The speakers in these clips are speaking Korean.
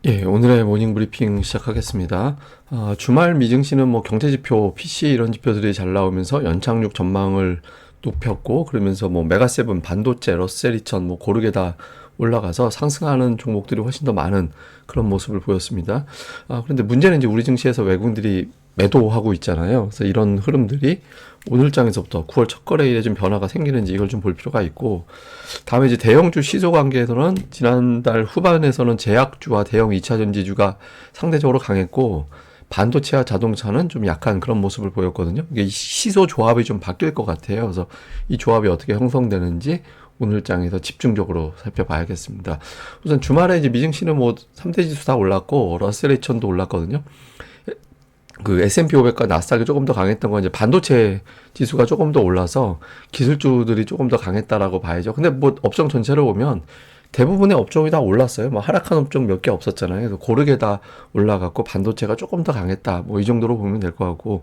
예, 오늘의 모닝 브리핑 시작하겠습니다. 주말 미증시는 뭐 경제지표, PC 이런 지표들이 잘 나오면서 연착륙 전망을 높였고, 그러면서 뭐 메가세븐, 반도체, 러셀 2000 뭐 고르게 다 올라가서 상승하는 종목들이 훨씬 더 많은 그런 모습을 보였습니다. 그런데 문제는 이제 우리 증시에서 외국인들이 매도하고 있잖아요. 그래서 이런 흐름들이 오늘 장에서부터 9월 첫 거래일에 좀 변화가 생기는지 이걸 좀 볼 필요가 있고, 다음에 이제 대형주 시조 관계에서는 지난달 후반에서는 제약주와 대형 2차 전지주가 상대적으로 강했고, 반도체와 자동차는 좀 약한 그런 모습을 보였거든요. 이게 시소 조합이 좀 바뀔 것 같아요. 그래서 이 조합이 어떻게 형성되는지 오늘 장에서 집중적으로 살펴봐야겠습니다. 우선 주말에 이제 미증시는 뭐 3대 지수 다 올랐고, 러셀 2000도 올랐거든요. 그 S&P 500과 나스닥이 조금 더 강했던 건 이제 반도체 지수가 조금 더 올라서 기술주들이 조금 더 강했다라고 봐야죠. 근데 뭐 업종 전체를 보면 대부분의 업종이 다 올랐어요. 뭐 하락한 업종 몇 개 없었잖아요. 그래서 고르게 다 올라갔고 반도체가 조금 더 강했다. 뭐 이 정도로 보면 될 것 같고,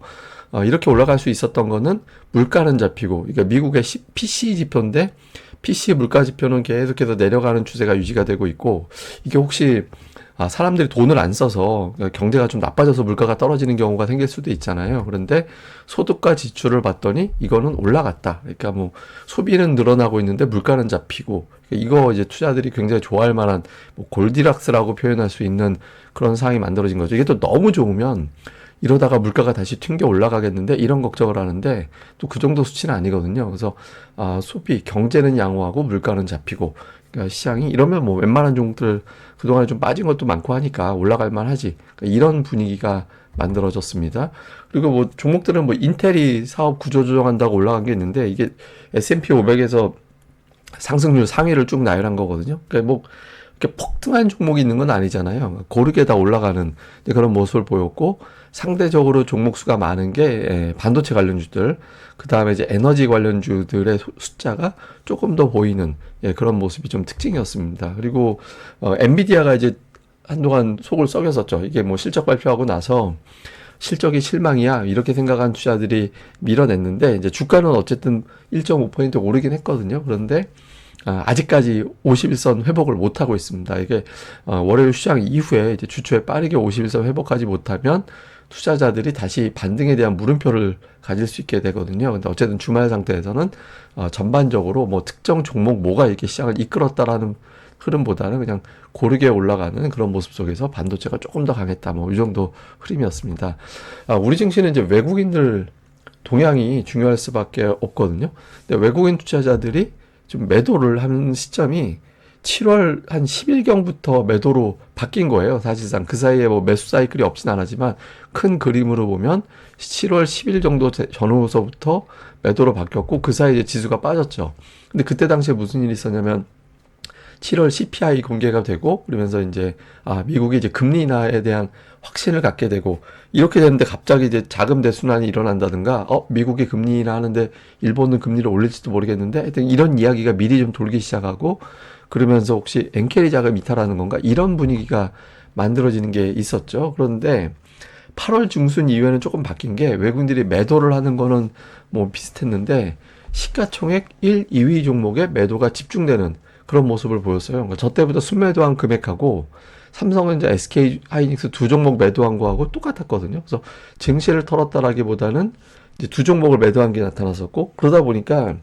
이렇게 올라갈 수 있었던 거는 물가는 잡히고, 그러니까 미국의 PC 지표인데 PC 물가 지표는 계속해서 내려가는 추세가 유지가 되고 있고, 이게 혹시 사람들이 돈을 안 써서 경제가 좀 나빠져서 물가가 떨어지는 경우가 생길 수도 있잖아요. 그런데 소득과 지출을 봤더니 이거는 올라갔다. 그러니까 뭐 소비는 늘어나고 있는데 물가는 잡히고, 이거 이제 투자들이 굉장히 좋아할 만한 뭐 골디락스라고 표현할 수 있는 그런 상황이 만들어진 거죠. 이게 또 너무 좋으면 이러다가 물가가 다시 튕겨 올라가겠는데 이런 걱정을 하는데, 또 그 정도 수치는 아니거든요. 그래서 소비, 경제는 양호하고 물가는 잡히고, 그러니까 시장이 이러면 뭐 웬만한 종목들 그동안에 좀 빠진 것도 많고 하니까 올라갈 만하지. 그러니까 이런 분위기가 만들어졌습니다. 그리고 뭐 종목들은 뭐 인텔이 사업 구조 조정한다고 올라간 게 있는데, 이게 S&P 500에서 상승률 상위를 쭉 나열한 거거든요. 그러니까 뭐 이렇게 폭등한 종목이 있는 건 아니잖아요. 고르게 다 올라가는 그런 모습을 보였고, 상대적으로 종목 수가 많은 게 반도체 관련주들, 그 다음에 이제 에너지 관련주들의 숫자가 조금 더 보이는 그런 모습이 좀 특징이었습니다. 그리고 엔비디아가 이제 한동안 속을 썩였었죠. 이게 뭐 실적 발표하고 나서 실적이 실망이야 이렇게 생각한 투자들이 밀어냈는데, 이제 주가는 어쨌든 1.5% 오르긴 했거든요. 그런데 아직까지 51선 회복을 못하고 있습니다. 이게 월요일 시장 이후에 이제 주초에 빠르게 51선 회복하지 못하면 투자자들이 다시 반등에 대한 물음표를 가질 수 있게 되거든요. 근데 어쨌든 주말 상태에서는 전반적으로 뭐 특정 종목 뭐가 이렇게 시장을 이끌었다라는 흐름보다는 그냥 고르게 올라가는 그런 모습 속에서 반도체가 조금 더 강했다. 뭐 이 정도 흐름이었습니다. 우리 증시는 이제 외국인들 동향이 중요할 수밖에 없거든요. 근데 외국인 투자자들이 좀 매도를 하는 시점이 7월 한 10일경부터 매도로 바뀐 거예요. 사실상 그 사이에 뭐 매수 사이클이 없진 않았지만 큰 그림으로 보면 7월 10일 정도 전후서부터 매도로 바뀌었고, 그 사이에 지수가 빠졌죠. 근데 그때 당시에 무슨 일이 있었냐면 7월 CPI 공개가 되고, 그러면서 이제 미국이 이제 금리 인하에 대한 확신을 갖게 되고, 이렇게 되는데 갑자기 이제 자금 대순환이 일어난다든가, 미국이 금리 인하하는데 일본은 금리를 올릴지도 모르겠는데, 하여튼 이런 이야기가 미리 좀 돌기 시작하고, 그러면서 혹시 엔캐리 자금 이탈하는 건가, 이런 분위기가 만들어지는 게 있었죠. 그런데 8월 중순 이후에는 조금 바뀐 게, 외국인들이 매도를 하는 거는 뭐 비슷했는데 시가총액 1, 2위 종목에 매도가 집중되는 그런 모습을 보였어요. 그러니까 저 때부터 순매도한 금액하고 삼성전자, SK 하이닉스 두 종목 매도한 거하고 똑같았거든요. 그래서 증시를 털었다라기보다는 이제 두 종목을 매도한 게 나타났었고, 그러다 보니까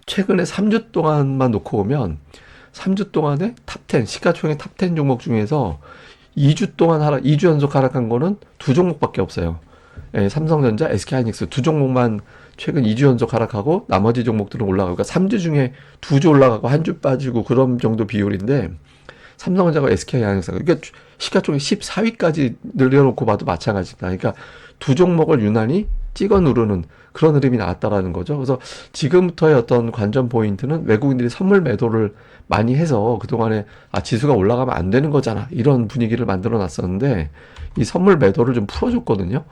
최근에 3주 동안만 놓고 보면 3주 동안에 탑10, 시가총액 탑10 종목 중에서 2주 동안 2주 연속 하락한 거는 두 종목밖에 없어요. 삼성전자, SK하이닉스 두 종목만 최근 2주 연속 하락하고, 나머지 종목들은 올라가고, 그러니까 3주 중에 2주 올라가고 1주 빠지고 그런 정도 비율인데, 삼성전자가 SK하이닉스가 그러니까 시가총액 14위까지 늘려놓고 봐도 마찬가지다. 그러니까 두 종목을 유난히 찍어 누르는 그런 흐름이 나왔다라는 거죠. 그래서 지금부터의 어떤 관전 포인트는 외국인들이 선물 매도를 많이 해서 그동안에 지수가 올라가면 안 되는 거잖아, 이런 분위기를 만들어 놨었는데, 이 선물 매도를 좀 풀어줬거든요.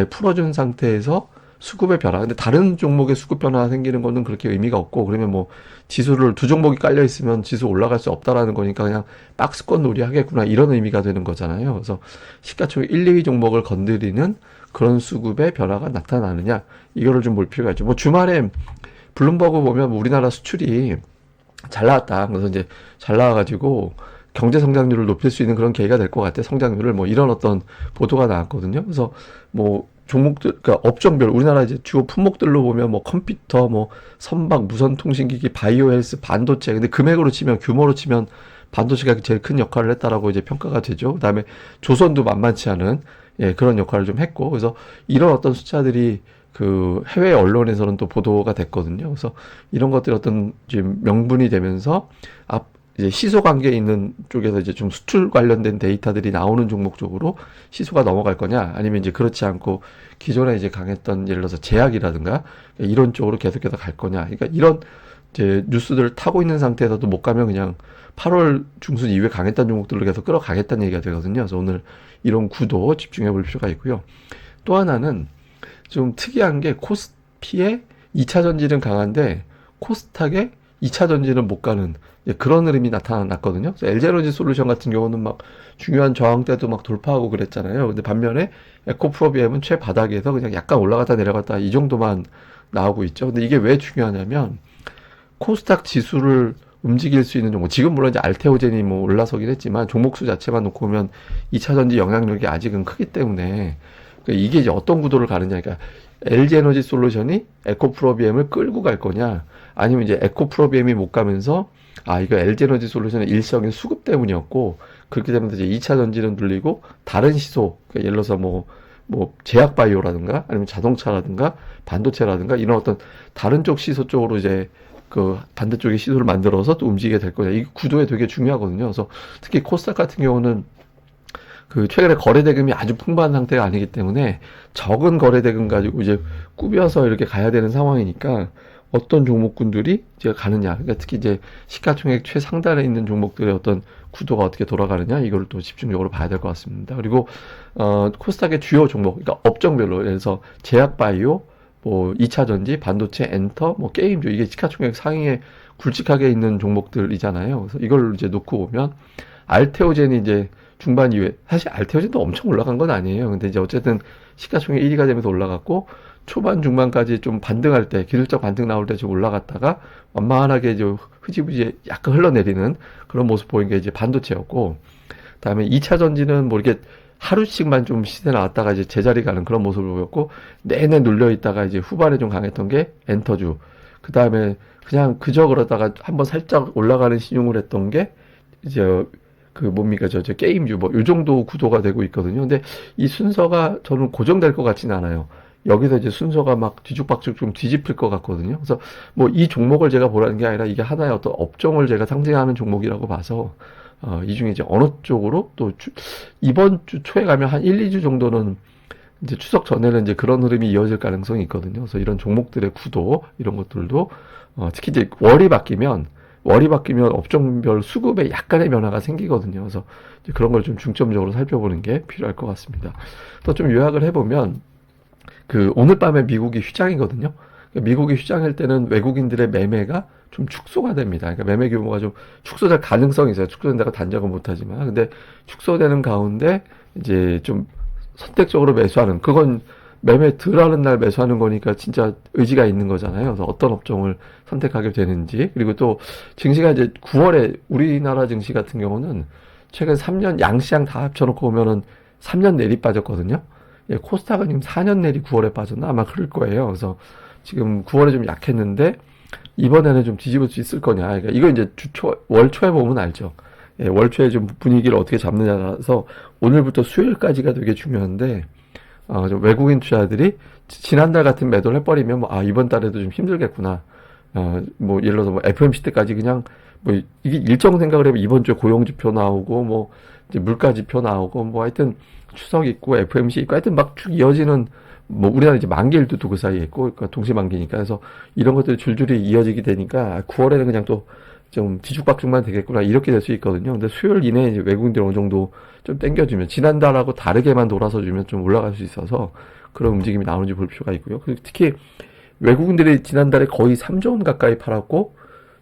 풀어준 상태에서 수급의 변화. 근데 다른 종목의 수급 변화가 생기는 거는 그렇게 의미가 없고, 그러면 뭐 지수를 두 종목이 깔려 있으면 지수 올라갈 수 없다라는 거니까 그냥 박스권 놀이 하겠구나, 이런 의미가 되는 거잖아요. 그래서 시가총액 1, 2위 종목을 건드리는 그런 수급의 변화가 나타나느냐, 이거를 좀 볼 필요가 있죠. 뭐 주말에 블룸버그 보면 우리나라 수출이 잘 나왔다. 그래서 이제 잘 나와가지고 경제 성장률을 높일 수 있는 그런 계기가 될 것 같아. 성장률을 뭐 이런 어떤 보도가 나왔거든요. 그래서 뭐 종목들, 그러니까 업종별 우리나라 이제 주요 품목들로 보면 뭐 컴퓨터, 뭐 선박, 무선통신기기, 바이오헬스, 반도체. 근데 금액으로 치면 규모로 치면 반도체가 제일 큰 역할을 했다라고 이제 평가가 되죠. 그다음에 조선도 만만치 않은 그런 역할을 좀 했고, 그래서 이런 어떤 숫자들이 그 해외 언론에서는 또 보도가 됐거든요. 그래서 이런 것들이 어떤 지금 명분이 되면서 이제 시소 관계에 있는 쪽에서 이제 좀 수출 관련된 데이터들이 나오는 종목 쪽으로 시소가 넘어갈 거냐, 아니면 이제 그렇지 않고 기존에 이제 강했던 예를 들어서 제약이라든가 이런 쪽으로 계속해서 갈 거냐. 그러니까 이런 이제 뉴스들을 타고 있는 상태에서도 못 가면 그냥 8월 중순 이후에 강했던 종목들로 계속 끌어가겠다는 얘기가 되거든요. 그래서 오늘 이런 구도 집중해 볼 필요가 있고요. 또 하나는 좀 특이한 게 코스피의 2차 전지는 강한데 코스닥의 2차 전지는 못 가는 그런 흐름이 나타났거든요. LG에너지 솔루션 같은 경우는 막 중요한 저항 때도 막 돌파하고 그랬잖아요. 근데 반면에 에코프로비엠은 최바닥에서 그냥 약간 올라갔다 내려갔다 이 정도만 나오고 있죠. 근데 이게 왜 중요하냐면 코스닥 지수를 움직일 수 있는 종목, 지금 물론 이제 알테오젠이 뭐 올라서긴 했지만 종목수 자체만 놓고 보면 2차 전지 영향력이 아직은 크기 때문에 그러니까 이게 이제 어떤 구도를 가느냐. 그러니까 LG에너지 솔루션이 에코프로비엠을 끌고 갈 거냐, 아니면 이제 에코프로비엠이 못 가면서 이거 LG에너지 솔루션의 일시적인 수급 때문이었고 그렇게 되면 이제 2차 전지는 눌리고 다른 시소, 그러니까 예를 들어서 뭐 제약바이오라든가 아니면 자동차라든가 반도체라든가 이런 어떤 다른 쪽 시소 쪽으로 이제 그 반대쪽에 시도를 만들어서 또 움직이게 될 거냐. 이 구도에 되게 중요하거든요. 그래서 특히 코스닥 같은 경우는 그 최근에 거래 대금이 아주 풍부한 상태가 아니기 때문에 적은 거래 대금 가지고 이제 꾸며서 이렇게 가야 되는 상황이니까 어떤 종목군들이 이제 가느냐. 그러니까 특히 이제 시가총액 최상단에 있는 종목들의 어떤 구도가 어떻게 돌아가느냐. 이걸 또 집중적으로 봐야 될 것 같습니다. 그리고 코스닥의 주요 종목, 그러니까 업종별로 예를 들어서 제약바이오, 뭐 2차 전지, 반도체, 엔터, 뭐 게임주, 이게 시가총액 상위에 굵직하게 있는 종목들이잖아요. 그래서 이걸 이제 놓고 보면 알테오젠이 이제 중반 이후에, 사실 알테오젠도 엄청 올라간 건 아니에요. 근데 이제 어쨌든 시가총액 1위가 되면서 올라갔고 초반 중반까지 좀 반등할 때, 기술적 반등 나올 때 좀 올라갔다가 완만하게 이제 흐지부지 약간 흘러내리는 그런 모습 보인 게 이제 반도체였고, 그다음에 2차 전지는 뭐 이렇게 하루씩만 좀 시세 나왔다가 이제 제자리 가는 그런 모습을 보였고, 내내 눌려 있다가 이제 후반에 좀 강했던 게 엔터주. 그 다음에 그냥 그저 그러다가 한번 살짝 올라가는 신용을 했던 게 이제 그 뭡니까 저 게임주, 뭐 요 정도 구도가 되고 있거든요. 근데 이 순서가 저는 고정될 것 같지는 않아요. 여기서 이제 순서가 막 뒤죽박죽 좀 뒤집힐 것 같거든요. 그래서 뭐 이 종목을 제가 보라는 게 아니라 이게 하나의 어떤 업종을 제가 상징하는 종목이라고 봐서 이 중에 이제 어느 쪽으로 또 이번 주 초에 가면 한 1, 2주 정도는 이제 추석 전에는 이제 그런 흐름이 이어질 가능성이 있거든요. 그래서 이런 종목들의 구도, 이런 것들도 특히 이제 월이 바뀌면 업종별 수급에 약간의 변화가 생기거든요. 그래서 이제 그런 걸 좀 중점적으로 살펴보는 게 필요할 것 같습니다. 또 좀 요약을 해보면 그 오늘 밤에 미국이 휴장이거든요. 미국이 휴장할 때는 외국인들의 매매가 좀 축소가 됩니다. 그러니까 매매 규모가 좀 축소될 가능성이 있어요. 축소된다고 단정은 못하지만. 근데 축소되는 가운데 이제 좀 선택적으로 매수하는, 그건 매매 덜 하는 날 매수하는 거니까 진짜 의지가 있는 거잖아요. 그래서 어떤 업종을 선택하게 되는지. 그리고 또 증시가 이제 9월에 우리나라 증시 같은 경우는 최근 3년 양시장 다 합쳐놓고 보면은 3년 내리 빠졌거든요. 코스닥은 지금 4년 내리 9월에 빠졌나? 아마 그럴 거예요. 그래서 지금 9월에 좀 약했는데 이번에는 좀 뒤집을 수 있을 거냐. 그러니까 이거 이제 월 초에 보면 알죠. 월 초에 좀 분위기를 어떻게 잡느냐라서 오늘부터 수요일까지가 되게 중요한데, 좀 외국인 투자들이 지난달 같은 매도를 해버리면 이번 달에도 좀 힘들겠구나. 뭐 예를 들어서 뭐 FOMC 때까지 그냥 뭐 이게 일정 생각을 해보면 이번 주에 고용지표 나오고 뭐 이제 물가지표 나오고 뭐 하여튼 추석 있고 FOMC 있고 하여튼 막 쭉 이어지는, 뭐 우리나라 이제 만기일도 또 그 사이에 있고, 그러니까 동시 만기니까. 그래서 이런 것들이 줄줄이 이어지게 되니까 9월에는 그냥 또 좀 뒤죽박죽만 되겠구나 이렇게 될 수 있거든요. 근데 수요일 이내에 이제 외국인들 어느 정도 좀 땡겨주면, 지난달하고 다르게만 돌아서 주면 좀 올라갈 수 있어서 그런 움직임이 나오는지 볼 필요가 있고요. 그리고 특히 외국인들이 지난달에 거의 3조 원 가까이 팔았고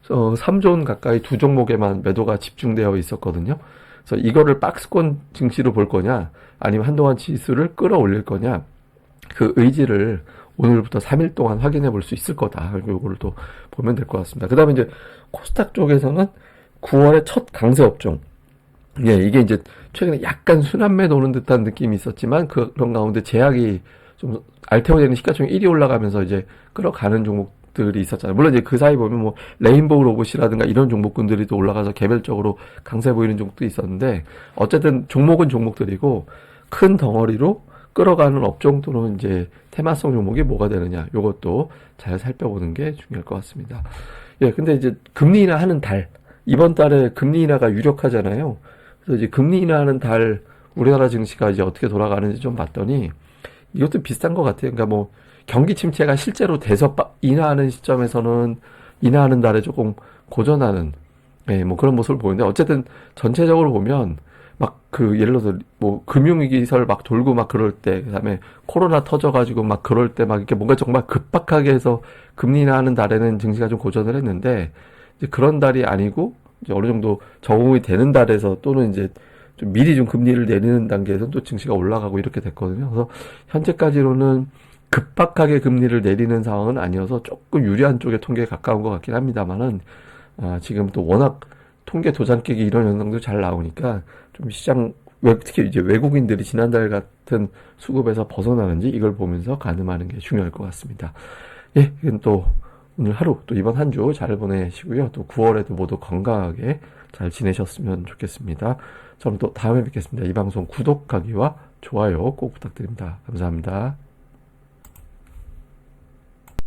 3조 원 가까이 두 종목에만 매도가 집중되어 있었거든요. 그래서 이거를 박스권 증시로 볼 거냐, 아니면 한동안 지수를 끌어올릴 거냐, 그 의지를 오늘부터 3일 동안 확인해 볼 수 있을 거다. 이거를 또 보면 될 것 같습니다. 그 다음에 이제 코스닥 쪽에서는 9월의 첫 강세 업종, 예, 이게 이제 최근에 약간 순환매 도는 듯한 느낌이 있었지만 그런 가운데 제약이 좀 알테오제는 시가총액 1위 올라가면서 이제 끌어가는 종목들이 있었잖아요. 물론 이제 그 사이 보면 뭐 레인보우 로봇이라든가 이런 종목군들이 또 올라가서 개별적으로 강세 보이는 종목도 있었는데 어쨌든 종목은 종목들이고 큰 덩어리로 끌어가는 업종 또는 이제 테마성 종목이 뭐가 되느냐 요것도 잘 살펴보는 게 중요할 것 같습니다. 예, 근데 이제 금리 인하하는 달 이번 달에 금리 인하가 유력하잖아요. 그래서 이제 금리 인하하는 달 우리나라 증시가 이제 어떻게 돌아가는지 좀 봤더니 이것도 비슷한 것 같아요. 그러니까 뭐 경기 침체가 실제로 돼서 인하하는 시점에서는 인하하는 달에 조금 고전하는 예, 뭐 그런 모습을 보이는데 어쨌든 전체적으로 보면 막 그 예를 들어서 뭐 금융위기설 막 돌고 막 그럴 때 그다음에 코로나 터져가지고 막 그럴 때 막 이렇게 뭔가 정말 급박하게 해서 금리 인하하는 달에는 증시가 좀 고전을 했는데 이제 그런 달이 아니고 이제 어느 정도 적응이 되는 달에서 또는 이제 좀 미리 좀 금리를 내리는 단계에서 또 증시가 올라가고 이렇게 됐거든요. 그래서 현재까지로는 급박하게 금리를 내리는 상황은 아니어서 조금 유리한 쪽의 통계에 가까운 것 같긴 합니다만은 지금 또 워낙 통계 도장 깨기 이런 현상도 잘 나오니까 좀 시장 특히 이제 외국인들이 지난달 같은 수급에서 벗어나는지 이걸 보면서 가늠하는 게 중요할 것 같습니다. 예, 이건 또 오늘 하루 또 이번 한 주 잘 보내시고요. 또 9월에도 모두 건강하게 잘 지내셨으면 좋겠습니다. 저는 또 다음에 뵙겠습니다. 이 방송 구독하기와 좋아요 꼭 부탁드립니다. 감사합니다.